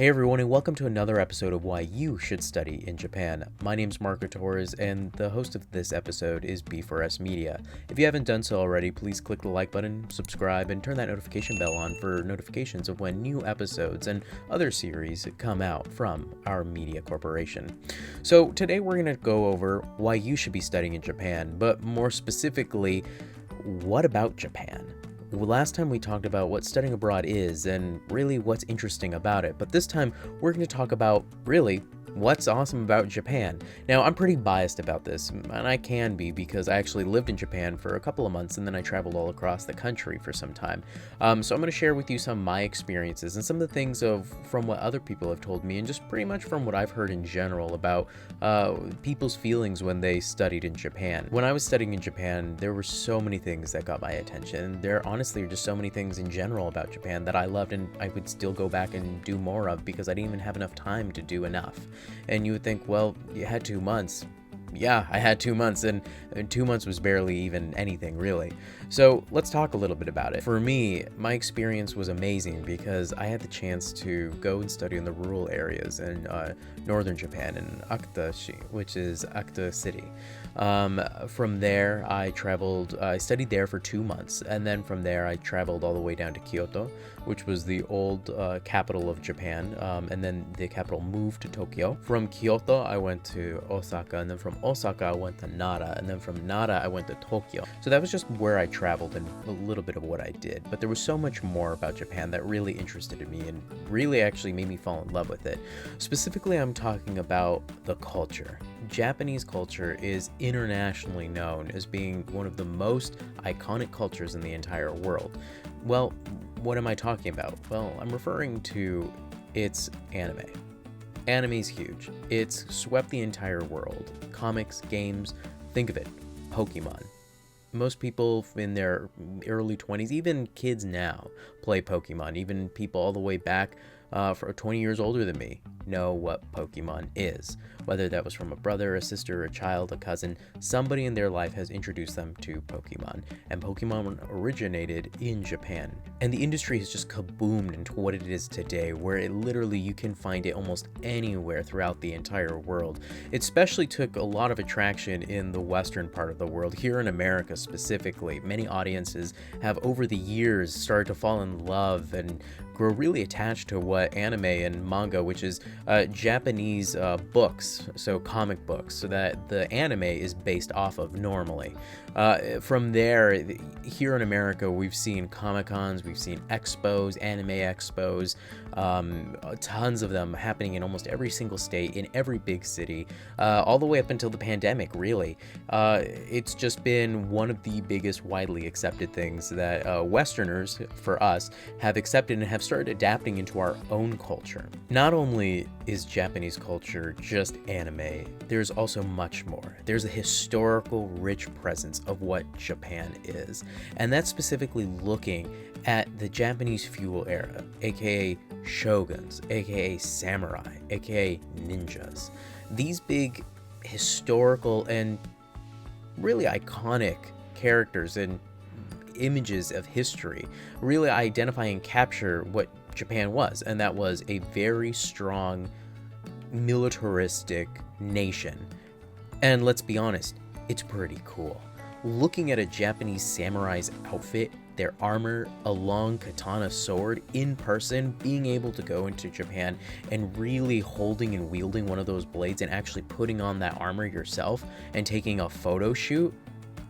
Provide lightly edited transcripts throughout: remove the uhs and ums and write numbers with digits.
Hey everyone, and welcome to another episode of Why You Should Study in Japan. My name's Marco Torres, and the host of this episode is B4S Media. If you haven't done so already, please click the like button, subscribe, and turn that notification bell on for notifications of when new episodes and other series come out from our media corporation. So today we're going to go over why you should be studying in Japan, but more specifically, what about Japan? Last time we talked about what studying abroad is and really what's interesting about it, but this time we're going to talk about really what's awesome about Japan. Now, I'm pretty biased about this, and I can be because I actually lived in Japan for a couple of months and then I traveled all across the country for some time. So I'm going to share with you some of my experiences and some of the things from what other people have told me and just pretty much from what I've heard in general about people's feelings when they studied in Japan. When I was studying in Japan, there were so many things that got my attention. There honestly are just so many things in general about Japan that I loved and I would still go back and do more of because I didn't even have enough time to do enough. And you would think, well, you had 2 months. Yeah, I had 2 months, and 2 months was barely even anything, really. So let's talk a little bit about it. For me, my experience was amazing because I had the chance to go and study in the rural areas in northern Japan, in Akita-shi, which is Akita City. From there, I studied there for 2 months, and then from there, I traveled all the way down to Kyoto, which was the old capital of Japan, and then the capital moved to Tokyo. From Kyoto, I went to Osaka, and then from Osaka, I went to Nara, and then from Nara, I went to Tokyo. So that was just where I traveled and a little bit of what I did, but there was so much more about Japan that really interested me and really actually made me fall in love with it. Specifically, I'm talking about the culture. Japanese culture is internationally known as being one of the most iconic cultures in the entire world. Well, what am I talking about? Well, I'm referring to its anime. Anime's huge. It's swept the entire world. Comics, games, think of it, Pokemon. Most people in their early 20s, even kids now, play Pokemon. Even people all the way back for 20 years older than me know what Pokemon is. Whether that was from a brother, a sister, a child, a cousin, somebody in their life has introduced them to Pokemon. And Pokemon originated in Japan. And the industry has just kaboomed into what it is today, where it literally you can find it almost anywhere throughout the entire world. It especially took a lot of attraction in the western part of the world, here in America specifically. Many audiences have over the years started to fall in love and grow really attached to what anime and manga, which is Japanese books, so comic books, so that the anime is based off of normally. From there, here in America, we've seen Comic-Cons, we've seen expos, anime expos, tons of them happening in almost every single state, in every big city, all the way up until the pandemic, really. It's just been one of the biggest widely accepted things that Westerners, for us, have accepted and have started adapting into our own culture. Not only is Japanese culture just anime, there's also much more. There's a historical, rich presence of what Japan is, and that's specifically looking at the Japanese feudal era, aka shoguns, aka samurai, aka ninjas. These big historical and really iconic characters and images of history really identify and capture what Japan was, and that was a very strong militaristic nation. And let's be honest, it's pretty cool. Looking at a Japanese samurai's outfit, their armor, a long katana sword in person, being able to go into Japan and really holding and wielding one of those blades and actually putting on that armor yourself and taking a photo shoot,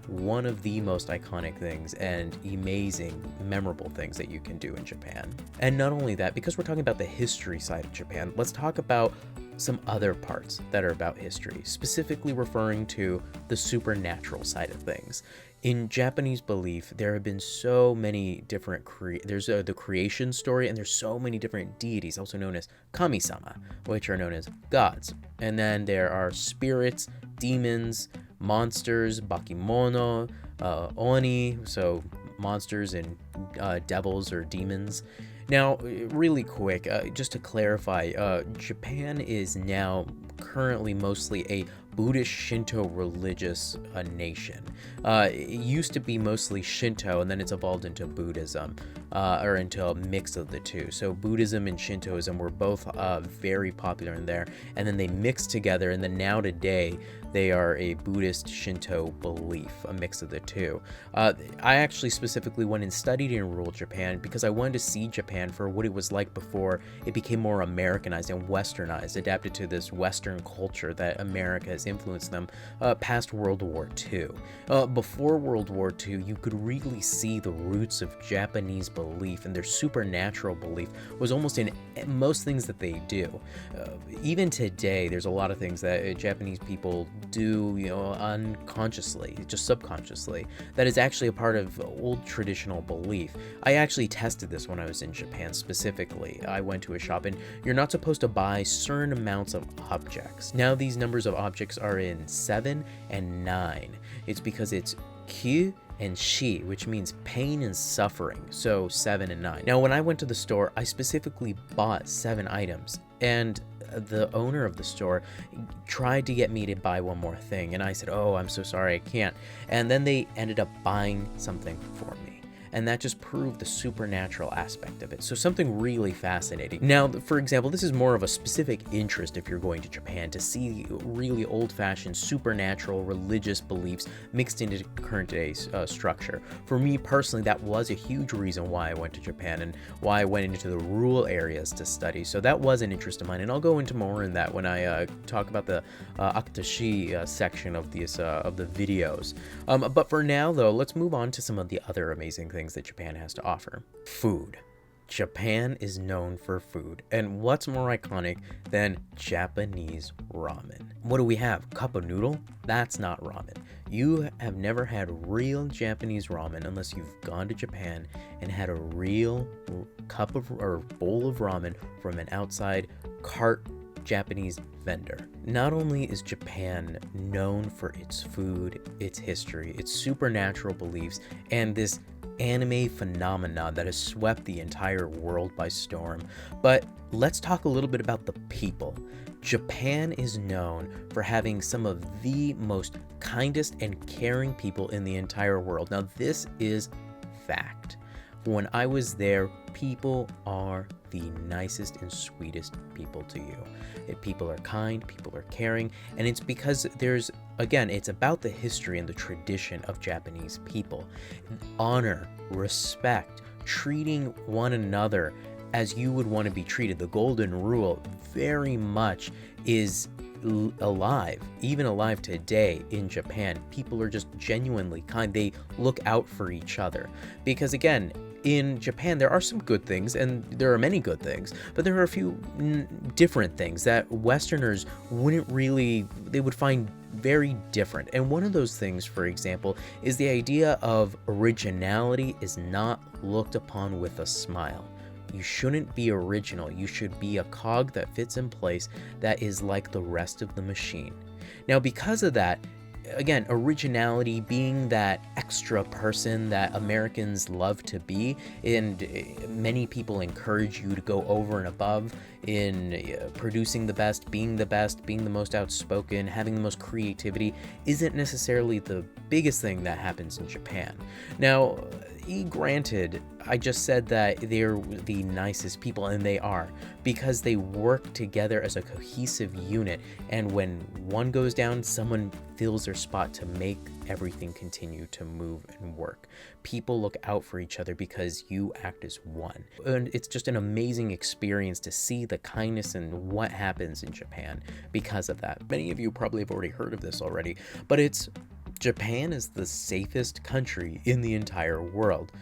one of the most iconic things and amazing, memorable things that you can do in Japan. And not only that, because we're talking about the history side of Japan, let's talk about some other parts that are about history, specifically referring to the supernatural side of things. In Japanese belief, there have been so many different there's the creation story, and there's so many different deities, also known as kami-sama, which are known as gods. And then there are spirits, demons, monsters, bakemono, oni, so monsters and devils or demons. Now, really quick, just to clarify, Japan is now currently mostly a Buddhist Shinto religious nation. It used to be mostly Shinto, and then it's evolved into Buddhism, or into a mix of the two. So Buddhism and Shintoism were both very popular in there, and then they mixed together, and then now today they are a Buddhist Shinto belief, a mix of the two. I actually specifically went and studied in rural Japan because I wanted to see Japan for what it was like before it became more Americanized and westernized, adapted to this Western culture that America has influenced them past World War II. Before World War II, you could really see the roots of Japanese belief, and their supernatural belief was almost in most things that they do. Even today, there's a lot of things that Japanese people do, unconsciously, just subconsciously, that is actually a part of old traditional belief. I actually tested this when I was in Japan specifically. I went to a shop, and you're not supposed to buy certain amounts of objects. Now these numbers of objects are in 7 and 9. It's because it's Q and Shi, which means pain and suffering, so 7 and 9. Now when I went to the store, I specifically bought 7 items, and the owner of the store tried to get me to buy one more thing, and I said, "Oh, I'm so sorry, I can't." And then they ended up buying something for me. And that just proved the supernatural aspect of it. So something really fascinating. Now, for example, this is more of a specific interest if you're going to Japan, to see really old-fashioned supernatural religious beliefs mixed into current day's structure. For me personally, that was a huge reason why I went to Japan and why I went into the rural areas to study. So that was an interest of mine, and I'll go into more in that when I talk about the Akutashi section of the videos. But for now, though, let's move on to some of the other amazing things that Japan has to offer. Food. Japan is known for food, and what's more iconic than Japanese ramen? What do we have? Cup of noodle? That's not ramen. You have never had real Japanese ramen unless you've gone to Japan and had a real cup of or bowl of ramen from an outside cart Japanese vendor. Not only is Japan known for its food, its history, its supernatural beliefs, and this anime phenomenon that has swept the entire world by storm, but let's talk a little bit about the people. Japan is known for having some of the most kindest and caring people in the entire world. Now, this is fact. When I was there, people are the nicest and sweetest people to you. People are kind, people are caring, and it's because it's about the history and the tradition of Japanese people. Honor, respect, treating one another as you would want to be treated. The golden rule very much is alive, even alive today in Japan. People are just genuinely kind. They look out for each other because, again, in Japan, there are some good things, and there are many good things, but there are a few different things that Westerners they would find very different. And one of those things, for example, is the idea of originality is not looked upon with a smile. You shouldn't be original. You should be a cog that fits in place that is like the rest of the machine. Now, because of that, again, originality being that extra person that Americans love to be, and many people encourage you to go over and above in producing the best, being the most outspoken, having the most creativity, isn't necessarily the biggest thing that happens in Japan. Now, granted, I just said that they're the nicest people, and they are, because they work together as a cohesive unit, and when one goes down, someone fills their spot to make everything continue to move and work. People look out for each other because you act as one. And it's just an amazing experience to see the kindness and what happens in Japan because of that. Many of you probably have already heard of this already, but Japan is the safest country in the entire world.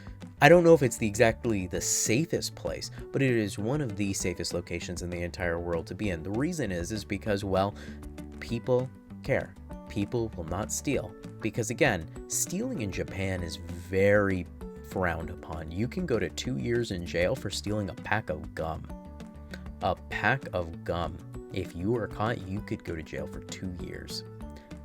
I don't know if it's exactly the safest place, but it is one of the safest locations in the entire world to be in. The reason is because, well, people care. People will not steal. Because again, stealing in Japan is very frowned upon. You can go to 2 years in jail for stealing a pack of gum. A pack of gum. If you were caught, you could go to jail for 2 years.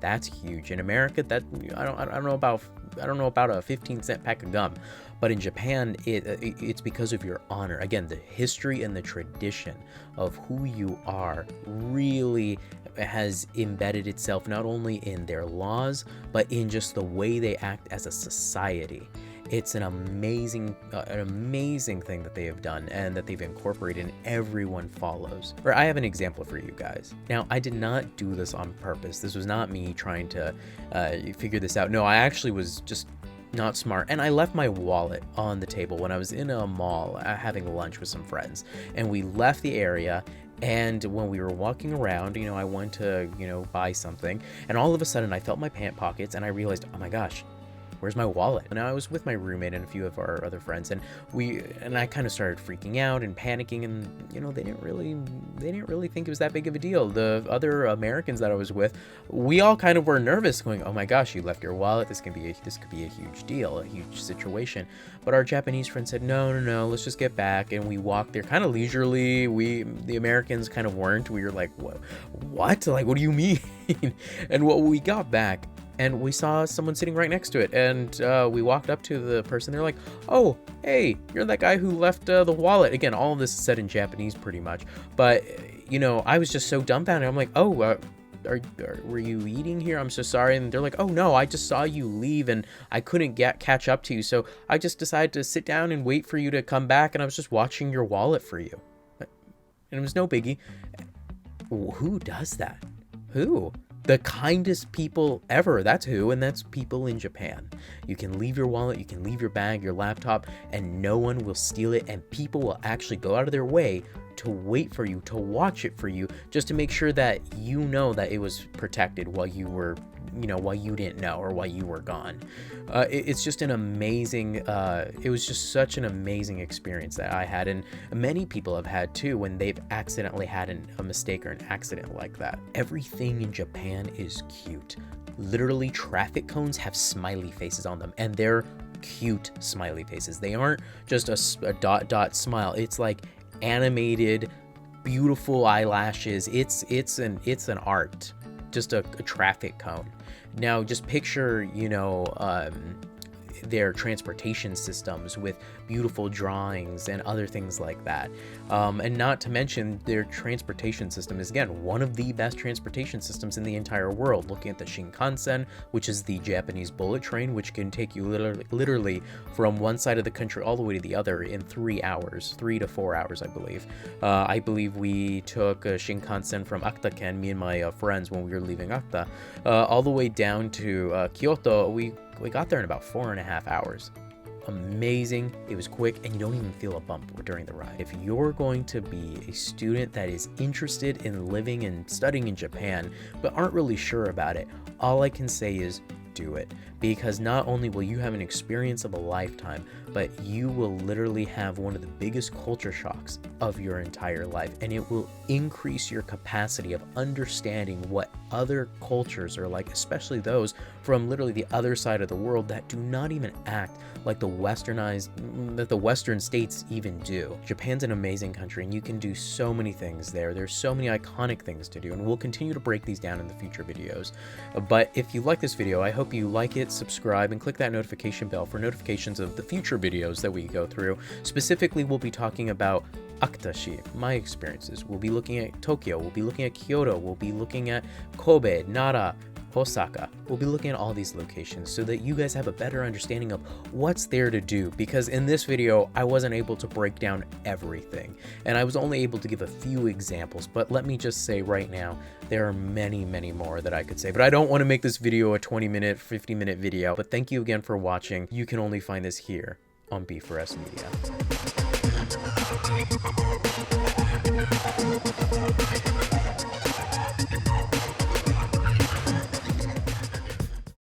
That's huge. In America, that I don't know about a 15-cent pack of gum, but in Japan, it's because of your honor. Again, the history and the tradition of who you are really has embedded itself not only in their laws, but in just the way they act as a society. It's an amazing thing that they have done and that they've incorporated and everyone follows. Or I have an example for you guys. Now, I did not do this on purpose. This was not me trying to figure this out. No, I actually was just not smart, and I left my wallet on the table when I was in a mall having lunch with some friends, and we left the area. And when we were walking around, I went to, buy something, and all of a sudden I felt my pant pockets and I realized, oh my gosh, where's my wallet? Now I was with my roommate and a few of our other friends, and I kind of started freaking out and panicking, and they didn't really think it was that big of a deal. The other Americans that I was with, we all kind of were nervous, going, oh my gosh, you left your wallet. This could be a huge deal, a huge situation. But our Japanese friend said, no, let's just get back. And we walked there kind of leisurely. The Americans kind of weren't. We were like, what? Like, what do you mean? And we got back, and we saw someone sitting right next to it, and we walked up to the person. They're like, oh, hey, you're that guy who left the wallet. Again, all of this is said in Japanese pretty much, but I was just so dumbfounded. I'm like, oh, were you eating here? I'm so sorry. And they're like, oh no, I just saw you leave and I couldn't catch up to you, so I just decided to sit down and wait for you to come back, and I was just watching your wallet for you. And it was no biggie. Who does that? Who? The kindest people ever. That's who, and that's people in Japan. You can leave your wallet, you can leave your bag, your laptop, and no one will steal it, and people will actually go out of their way to wait for you, to watch it for you, just to make sure that that it was protected while you were, while you didn't know or while you were gone. It's just an amazing, it was just such an amazing experience that I had, and many people have had too when they've accidentally had a mistake or an accident like that. Everything in Japan is cute. Literally, traffic cones have smiley faces on them, and they're cute smiley faces. They aren't just a dot smile. It's like animated, beautiful eyelashes. It's an art, just a traffic cone. Now just picture their transportation systems with beautiful drawings and other things like that, and not to mention their transportation system is, again, one of the best transportation systems in the entire world. Looking at the Shinkansen, which is the Japanese bullet train, which can take you literally from one side of the country all the way to the other in 3 to 4 hours, I believe. I believe we took a Shinkansen from Akita-ken, me and my friends, when we were leaving Akita, all the way down to Kyoto. We got there in about 4.5 hours. Amazing. It was quick, and you don't even feel a bump during the ride. If you're going to be a student that is interested in living and studying in Japan but aren't really sure about it, all I can say is do it, because not only will you have an experience of a lifetime, but you will literally have one of the biggest culture shocks of your entire life, and it will increase your capacity of understanding what other cultures are like, especially those from literally the other side of the world that do not even act like the Western states even do. Japan's an amazing country, and you can do so many things there. There's so many iconic things to do, and we'll continue to break these down in the future videos. But if you like this video, I hope you like it, subscribe, and click that notification bell for notifications of the future videos that we go through. Specifically, we'll be talking about Akita-shi, my experiences. We'll be looking at Tokyo, we'll be looking at Kyoto, we'll be looking at Kobe, Nara, Osaka. We'll be looking at all these locations so that you guys have a better understanding of what's there to do, because in this video I wasn't able to break down everything, and I was only able to give a few examples. But let me just say right now, there are many more that I could say, but I don't want to make this video a 20-minute, 50-minute video. But thank you again for watching. You can only find this here on B4S Media.